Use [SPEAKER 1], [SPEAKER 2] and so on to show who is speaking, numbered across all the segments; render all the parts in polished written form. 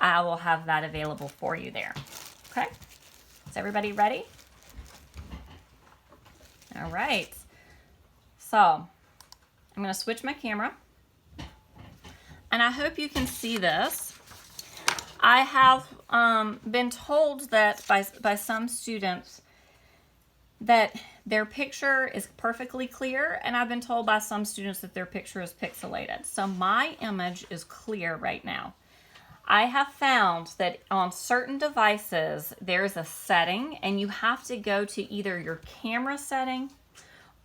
[SPEAKER 1] I will have that available for you there. Okay? Is everybody ready? All right. So I'm going to switch my camera. And I hope you can see this. I have been told that by some students that their picture is perfectly clear, and I've been told by some students that their picture is pixelated. So my image is clear right now. I have found that on certain devices, there's a setting, and you have to go to either your camera setting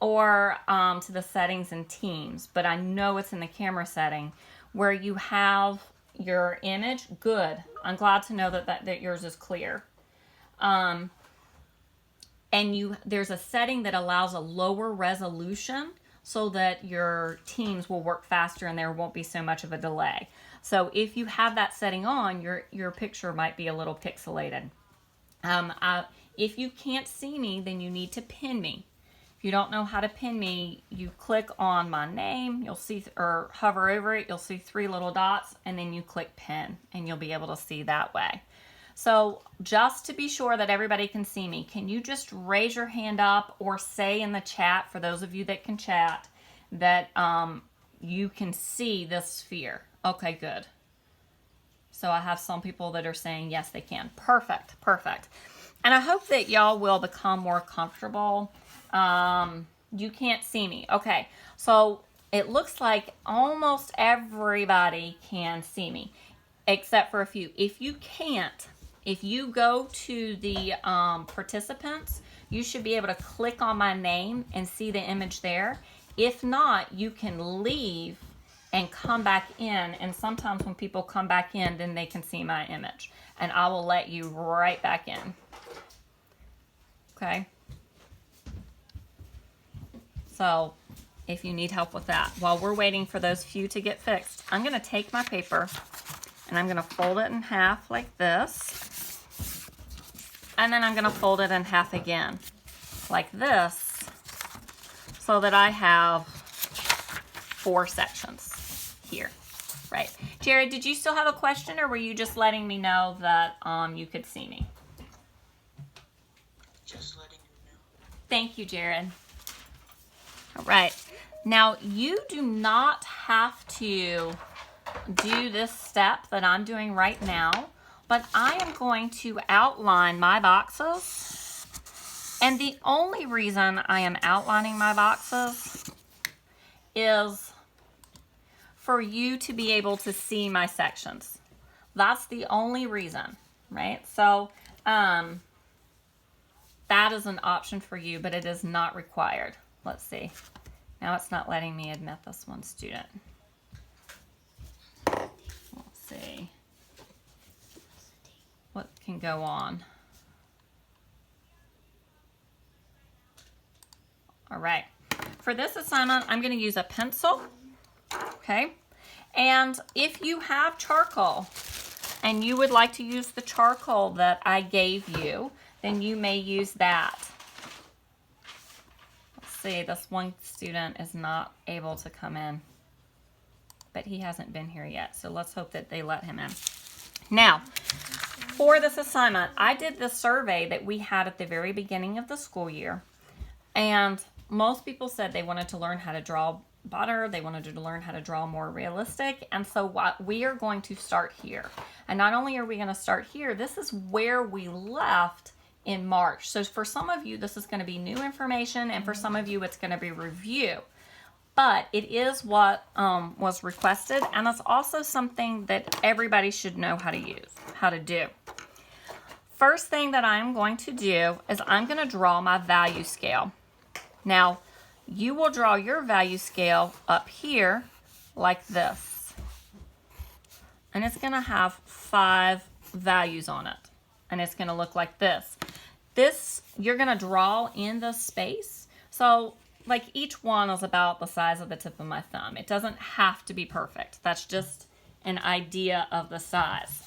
[SPEAKER 1] or to the settings in Teams, but I know it's in the camera setting where you have your image. Good. I'm glad to know that yours is clear. And there's a setting that allows a lower resolution so that your Teams will work faster and there won't be so much of a delay. So if you have that setting on, your picture might be a little pixelated. If you can't see me, then you need to pin me. If you don't know how to pin me, you click on my name, you'll see, or hover over it, you'll see 3 little dots, and then you click pin, and you'll be able to see that way. So just to be sure that everybody can see me, can you just raise your hand up or say in the chat, for those of you that can chat, that you can see this sphere? Okay, good. So I have some people that are saying yes, they can. Perfect, perfect. And I hope that y'all will become more comfortable. You can't see me. Okay, so it looks like almost everybody can see me, except for a few. If you can't, if you go to the participants, you should be able to click on my name and see the image there. If not, you can leave and come back in, and sometimes when people come back in, then they can see my image, and I will let you right back in. Okay? So if you need help with that, while we're waiting for those few to get fixed, I'm going to take my paper and I'm going to fold it in half like this. And then I'm going to fold it in half again like this so that I have 4 sections here. Right. Jared, did you still have a question, or were you just letting me know that you could see me?
[SPEAKER 2] Just letting you know.
[SPEAKER 1] Thank you, Jared. All right, now you do not have to do this step that I'm doing right now, but I am going to outline my boxes. And the only reason I am outlining my boxes is for you to be able to see my sections. That's the only reason, right? So that is an option for you, but it is not required. Let's see. Now it's not letting me admit this one student. Let's see. What can go on? All right. For this assignment, I'm going to use a pencil. Okay. And if you have charcoal and you would like to use the charcoal that I gave you, then you may use that. See, this one student is not able to come in, but he hasn't been here yet, so let's hope that they let him in. Now, for this assignment, I did the survey that we had at the very beginning of the school year, and most people said they wanted to learn how to draw better, they wanted to learn how to draw more realistic, and so what we are going to start here. And not only are we going to start here, this is where we left in March. So for some of you, this is going to be new information, and for some of you, it's going to be review. But it is what was requested, and it's also something that everybody should know how to do. First thing that I'm going to do is I'm going to draw my value scale. Now, you will draw your value scale up here like this. And it's going to have 5 values on it. And it's going to look like this. This, you're going to draw in the space. So, like, each one is about the size of the tip of my thumb. It doesn't have to be perfect. That's just an idea of the size.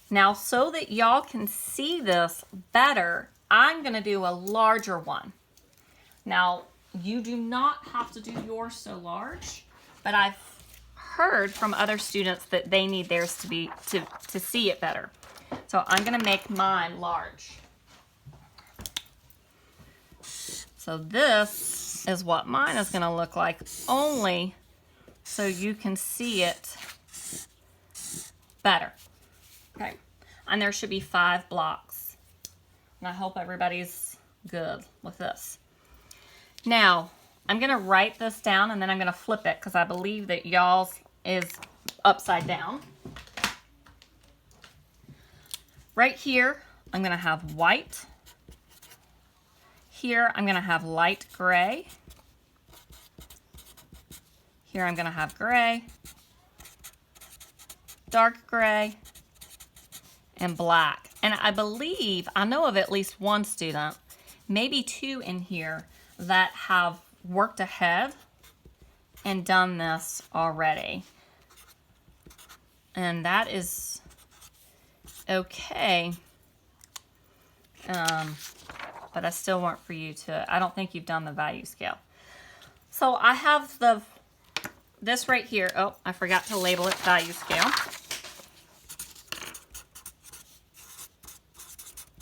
[SPEAKER 1] Now, so that y'all can see this better, I'm going to do a larger one. Now, you do not have to do yours so large, but I've heard from other students that they need theirs to be to see it better. So I'm going to make mine large. So this is what mine is going to look like, only so you can see it better. Okay, and there should be 5 blocks. And I hope everybody's good with this. Now, I'm going to write this down and then I'm going to flip it because I believe that y'all's is upside down. Right here, I'm going to have white. Here, I'm going to have light gray. Here, I'm going to have gray, dark gray, and black. And I believe, I know of at least one student, maybe 2 in here, that have worked ahead and done this already. And that is okay. But I still want for you to, I don't think you've done the value scale. So I have this right here. Oh, I forgot to label it value scale.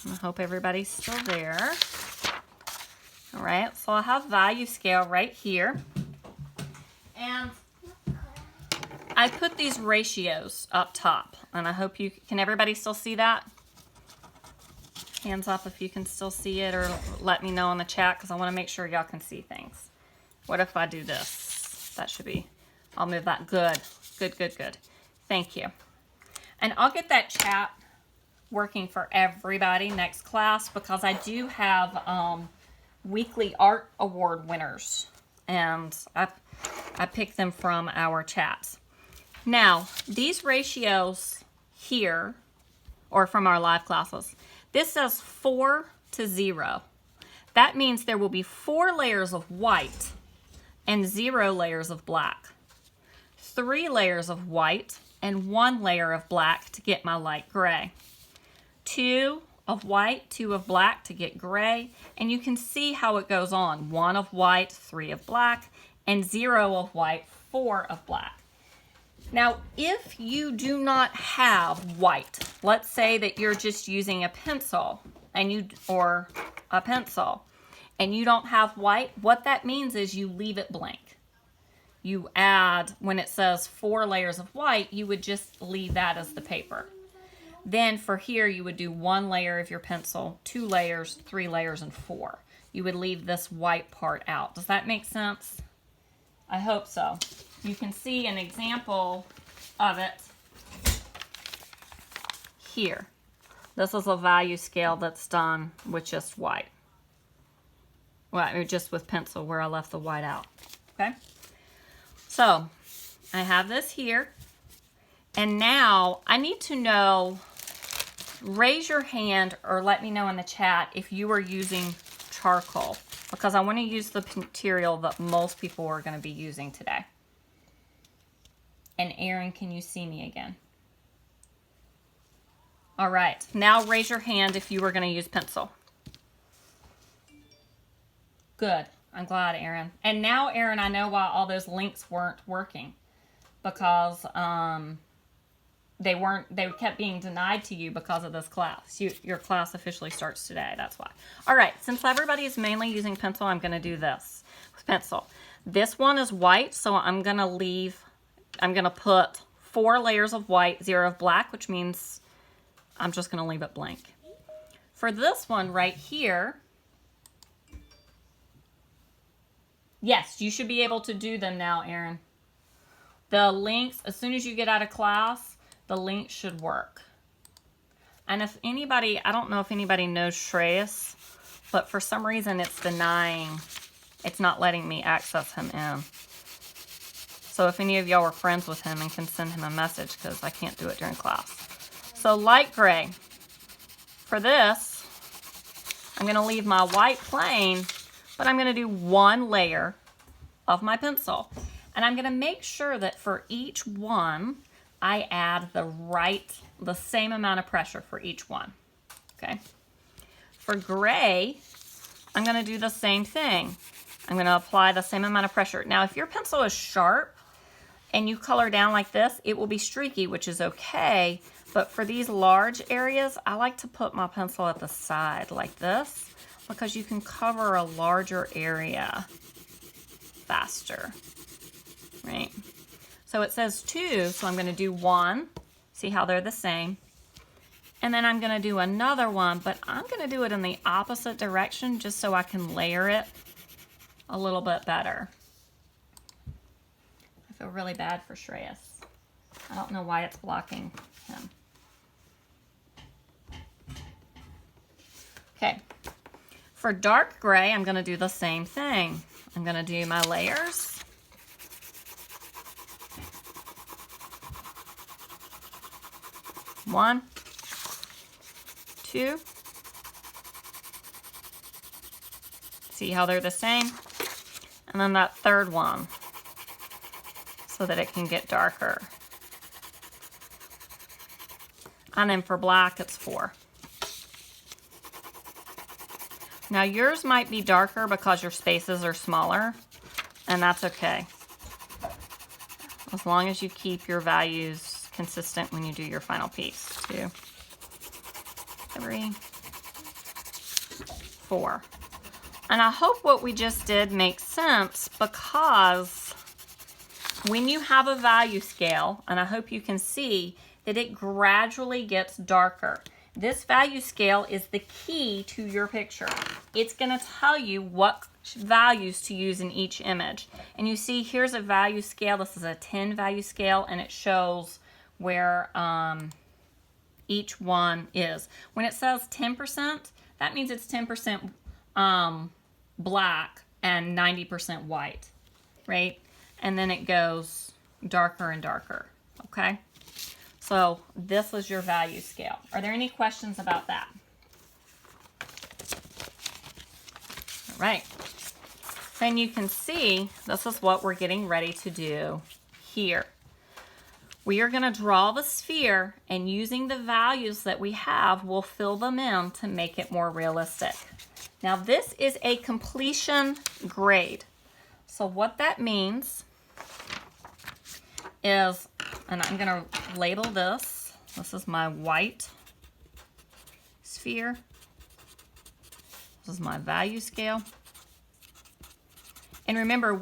[SPEAKER 1] I hope everybody's still there. All right, so I have value scale right here. And I put these ratios up top. And I hope can everybody still see that? Hands up if you can still see it, or let me know in the chat because I want to make sure y'all can see things. What if I do this? That should be, I'll move that. Good, good, good, good. Thank you. And I'll get that chat working for everybody next class because I do have weekly art award winners and I pick them from our chats. Now, these ratios here, or from our live classes, this says 4 to 0. That means there will be 4 layers of white and 0 layers of black. 3 layers of white and 1 layer of black to get my light gray. 2 of white, 2 of black to get gray. And you can see how it goes on. 1 of white, 3 of black, and 0 of white, 4 of black. Now, if you do not have white, let's say that you're just using a pencil or a pencil and you don't have white, what that means is you leave it blank. You add, when it says 4 layers of white, you would just leave that as the paper. Then for here, you would do 1 layer of your pencil, 2 layers, 3 layers, and 4. You would leave this white part out. Does that make sense? I hope so. You can see an example of it here. This is a value scale that's done with just white. Well, just with pencil where I left the white out. Okay? So, I have this here. And now, I need to know, raise your hand or let me know in the chat if you are using charcoal. Because I want to use the material that most people are going to be using today. And Aaron, can you see me again? All right. Now raise your hand if you were going to use pencil. Good. I'm glad, Aaron. And now, Aaron, I know why all those links weren't working. Because they kept being denied to you because of this class. Your class officially starts today. That's why. All right. Since everybody is mainly using pencil, I'm going to do this with pencil. This one is white, so I'm going to put 4 layers of white, 0 of black, which means I'm just going to leave it blank. For this one right here, yes, you should be able to do them now, Aaron. The links, as soon as you get out of class, the link should work. And if anybody, I don't know if anybody knows Shreyas, but for some reason it's denying, it's not letting me access him in. So if any of y'all were friends with him and can send him a message, because I can't do it during class. So light gray. For this, I'm going to leave my white plain, but I'm going to do 1 layer of my pencil. And I'm going to make sure that for each one, I add the same amount of pressure for each one. Okay. For gray, I'm going to do the same thing. I'm going to apply the same amount of pressure. Now, if your pencil is sharp and you color down like this, it will be streaky, which is okay. But for these large areas, I like to put my pencil at the side like this because you can cover a larger area faster, right? So it says 2, so I'm going to do 1. See how they're the same? And then I'm going to do another one, but I'm going to do it in the opposite direction just so I can layer it a little bit better. I feel really bad for Shreyas. I don't know why it's blocking him. Okay, for dark gray, I'm going to do the same thing. I'm going to do my layers. One, 2. See how they're the same? And then that third one so that it can get darker. And then for black, it's 4. Now yours might be darker because your spaces are smaller, and that's okay. As long as you keep your values consistent when you do your final piece. 2, 3, 4. And I hope what we just did makes sense, because when you have a value scale, and I hope you can see that it gradually gets darker. This value scale is the key to your picture. It's going to tell you what values to use in each image. And you see here's a value scale. This is a 10 value scale, and it shows where each one is. When it says 10%, that means it's 10% black and 90% white, right? And then it goes darker and darker, okay? So this is your value scale. Are there any questions about that? All right. Then you can see this is what we're getting ready to do here. We are going to draw the sphere, and using the values that we have, we'll fill them in to make it more realistic. Now this is a completion grade. So what that means is, and I'm going to label this. This is my white sphere. This is my value scale. And remember,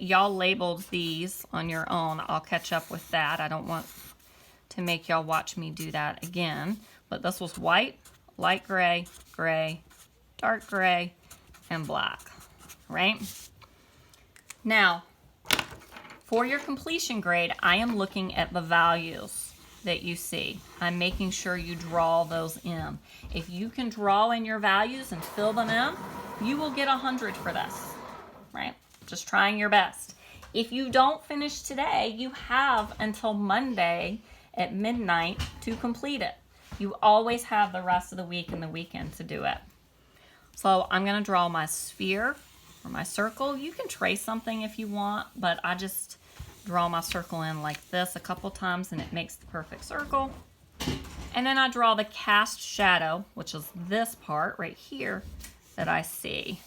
[SPEAKER 1] y'all labeled these on your own. I'll catch up with that. I don't want to make y'all watch me do that again. But this was white, light gray, gray, dark gray, and black, right? Now, for your completion grade, I am looking at the values that you see. I'm making sure you draw those in. If you can draw in your values and fill them in, you will get 100 for this, right? Just trying your best. If you don't finish today, you have until Monday at midnight to complete it. You always have the rest of the week and the weekend to do it. So I'm going to draw my sphere or my circle. You can trace something if you want, but I just draw my circle in like this a couple times and it makes the perfect circle. And then I draw the cast shadow, which is this part right here that I see.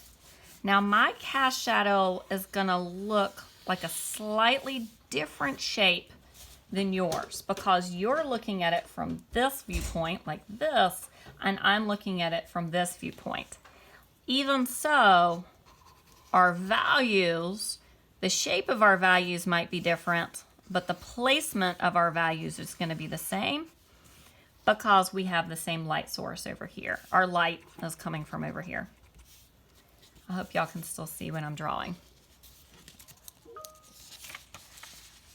[SPEAKER 1] Now my cast shadow is going to look like a slightly different shape than yours, because you're looking at it from this viewpoint like this, and I'm looking at it from this viewpoint. Even so, our values, the shape of our values might be different, but the placement of our values is going to be the same because we have the same light source over here. Our light is coming from over here. I hope y'all can still see what I'm drawing.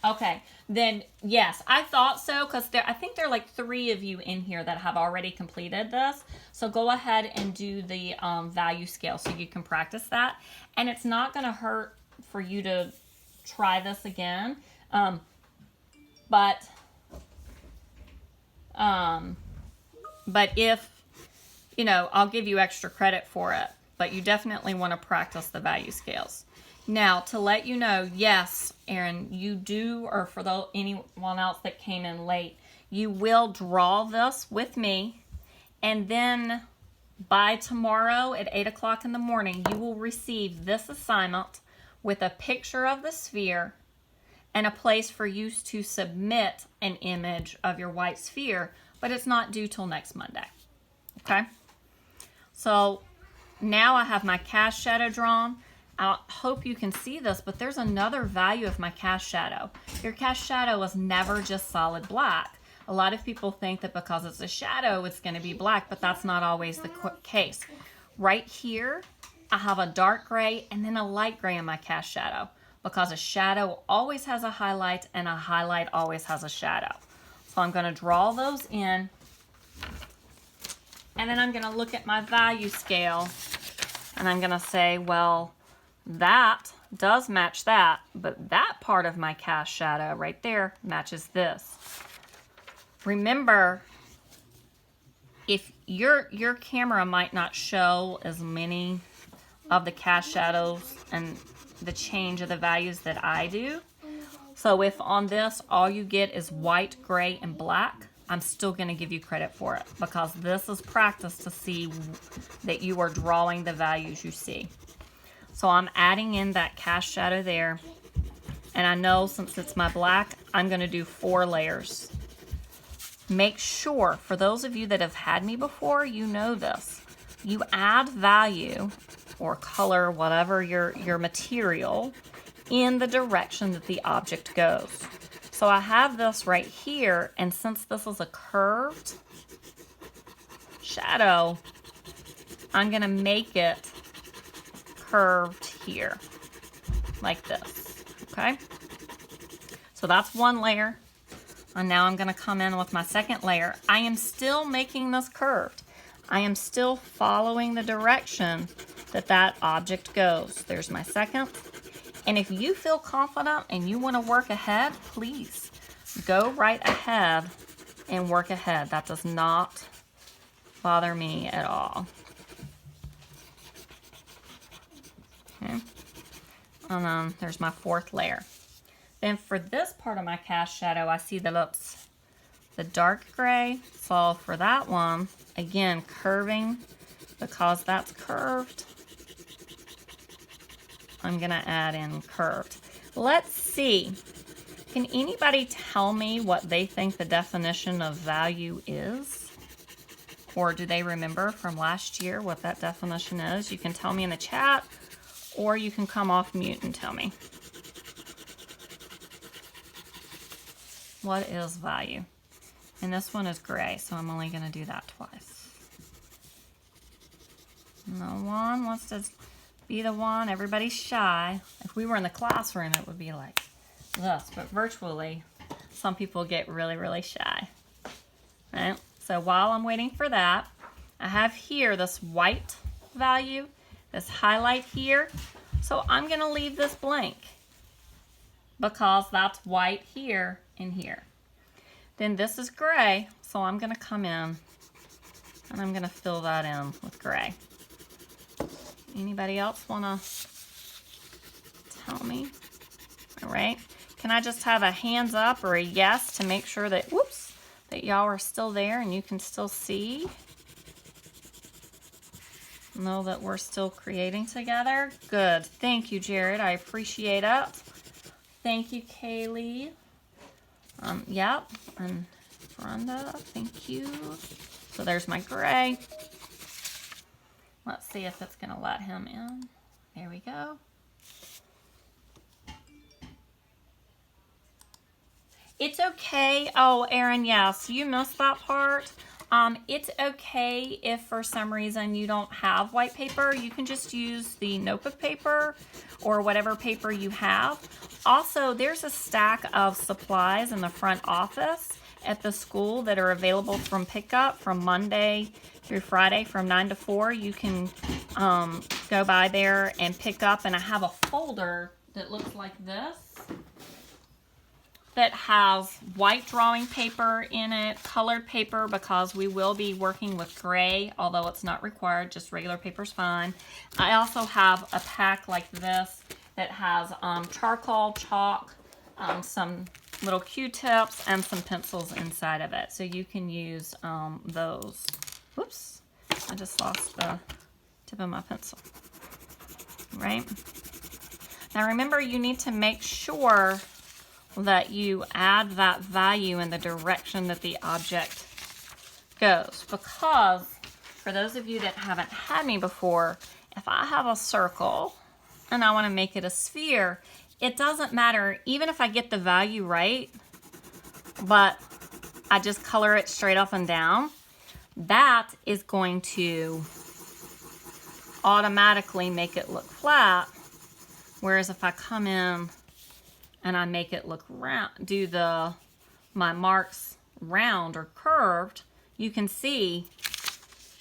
[SPEAKER 1] Okay, then yes, I thought so, because I think there are like 3 of you in here that have already completed this. So go ahead and do the value scale so you can practice that. And it's not going to hurt for you to try this again. But if, you know, I'll give you extra credit for it. But you definitely want to practice the value scales. Now, to let you know, yes, Erin, you do, or for anyone else that came in late, you will draw this with me, and then by tomorrow at 8 o'clock in the morning, you will receive this assignment with a picture of the sphere and a place for you to submit an image of your white sphere, but it's not due till next Monday. Okay? So now I have my cast shadow drawn. I hope you can see this, but there's another value of my cast shadow. Your cast shadow is never just solid black. A lot of people think that because it's a shadow, it's going to be black, but that's not always the case. Right here, I have a dark gray and then a light gray in my cast shadow, because a shadow always has a highlight and a highlight always has a shadow. So I'm going to draw those in, and then I'm going to look at my value scale, and I'm going to say, well, that does match that, but that part of my cast shadow right there matches this. Remember, if your camera might not show as many of the cast shadows and the change of the values that I do. So if on this all you get is white, gray, and black, I'm still going to give you credit for it, because this is practice to see that you are drawing the values you see. So I'm adding in that cast shadow there. And I know since it's my black, I'm going to do 4 layers. Make sure, for those of you that have had me before, you know this. You add value or color, whatever your material, in the direction that the object goes. So I have this right here, and since this is a curved shadow, I'm going to make it curved here, like this, okay? So that's one layer, and now I'm going to come in with my second layer. I am still making this curved. I am still following the direction that that object goes. There's my second. And if you feel confident and you want to work ahead, please go right ahead and work ahead. That does not bother me at all. Okay. And then there's my 4th layer. Then for this part of my cast shadow, I see that it's the dark gray. So for that one, again, curving, because that's curved, I'm going to add in curved. Let's see. Can anybody tell me what they think the definition of value is? Or do they remember from last year what that definition is? You can tell me in the chat, or you can come off mute and tell me. What is value? And this one is gray, so I'm only going to do that twice. No one wants to be the one. Everybody's shy. If we were in the classroom, it would be like this, but virtually, some people get really, really shy. Right? So while I'm waiting for that, I have here this white value, this highlight here. So I'm going to leave this blank because that's white here and here. Then this is gray, so I'm going to come in and I'm going to fill that in with gray. Anybody else want to tell me? All right. Can I just have a hands up or a yes to make sure that, whoops, that y'all are still there and you can still see? Know that we're still creating together? Good. Thank you, Jared. I appreciate it. Thank you, Kaylee. Yep. And Brenda, thank you. So there's my gray. Let's see if it's going to let him in. There we go. It's okay. Oh, Erin, yes, you missed that part. It's okay if for some reason you don't have white paper. You can just use the notebook paper or whatever paper you have. Also, there's a stack of supplies in the front office at the school that are available from pickup from Monday through Friday from 9 to 4. You can go by there and pick up, and I have a folder that looks like this that has white drawing paper in it, colored paper, because we will be working with gray, although it's not required, just regular paper's fine. I also have a pack like this that has charcoal, chalk, some little Q-tips, and some pencils inside of it. So you can use those. Whoops, I just lost the tip of my pencil. Right? Now remember, you need to make sure that you add that value in the direction that the object goes. Because for those of you that haven't had me before, if I have a circle and I want to make it a sphere, it doesn't matter even if I get the value right, but I just color it straight up and down, that is going to automatically make it look flat. Whereas if I come in and I make it look round, do my marks round or curved, you can see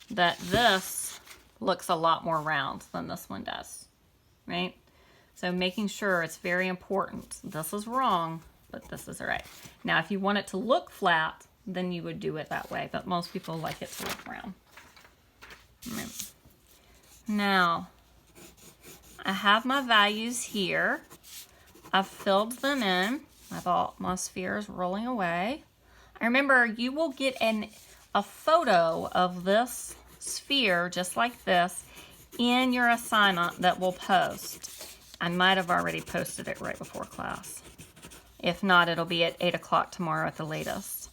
[SPEAKER 1] that this looks a lot more round than this one does, right? So making sure, it's very important. This is wrong, but this is right. Now, if you want it to look flat, then you would do it that way, but most people like it to look round. Right. Now, I have my values here. I've filled them in. My sphere is rolling away. I remember you will get a photo of this sphere just like this in your assignment that we'll post. I might have already posted it right before class. If not, it'll be at 8 o'clock tomorrow at the latest.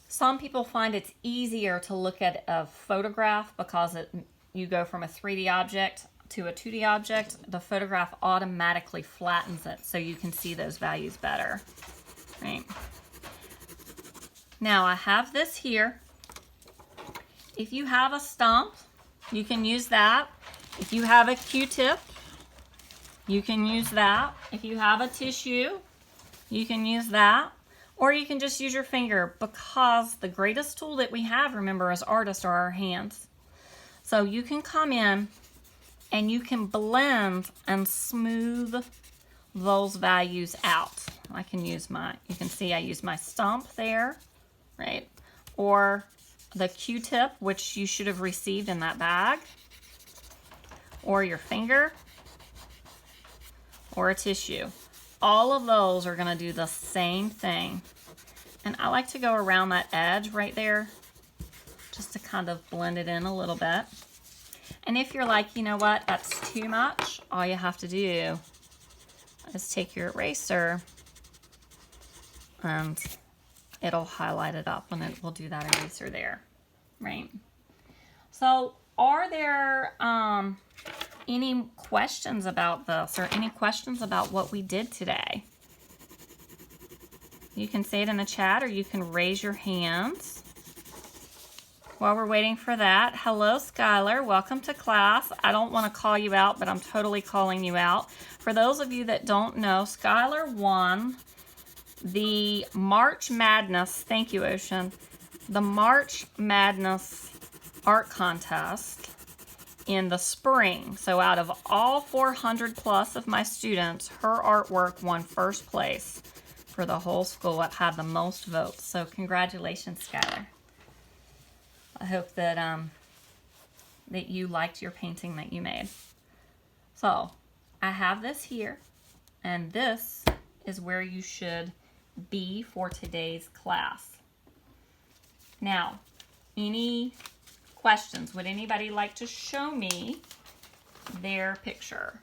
[SPEAKER 1] Some people find it's easier to look at a photograph because you go from a 3D object to a 2D object. The photograph automatically flattens it so you can see those values better. Right. Now I have this here. If you have a stump, you can use that. If you have a Q-tip, you can use that. If you have a tissue, you can use that. Or you can just use your finger, because the greatest tool that we have, remember, as artists, are our hands. So you can come in and you can blend and smooth those values out. I can use you can see I use my stump there, right? Or the Q-tip, which you should have received in that bag. Or your finger. Or a tissue. All of those are going to do the same thing. And I like to go around that edge right there just to kind of blend it in a little bit. And if you're like, you know what, that's too much, all you have to do is take your eraser and it'll highlight it up and it will do that eraser there, right? So are there any questions about this or any questions about what we did today? You can say it in the chat or you can raise your hands. While we're waiting for that, hello Skylar, welcome to class. I don't want to call you out, but I'm totally calling you out. For those of you that don't know, Skylar won the March Madness, thank you Ocean, the March Madness art contest in the spring. So out of all 400 plus of my students, her artwork won first place for the whole school. It had the most votes. So congratulations, Skylar. I hope that that you liked your painting that you made. So I have this here, and this is where you should be for today's class. Now, any questions? Would anybody like to show me their picture?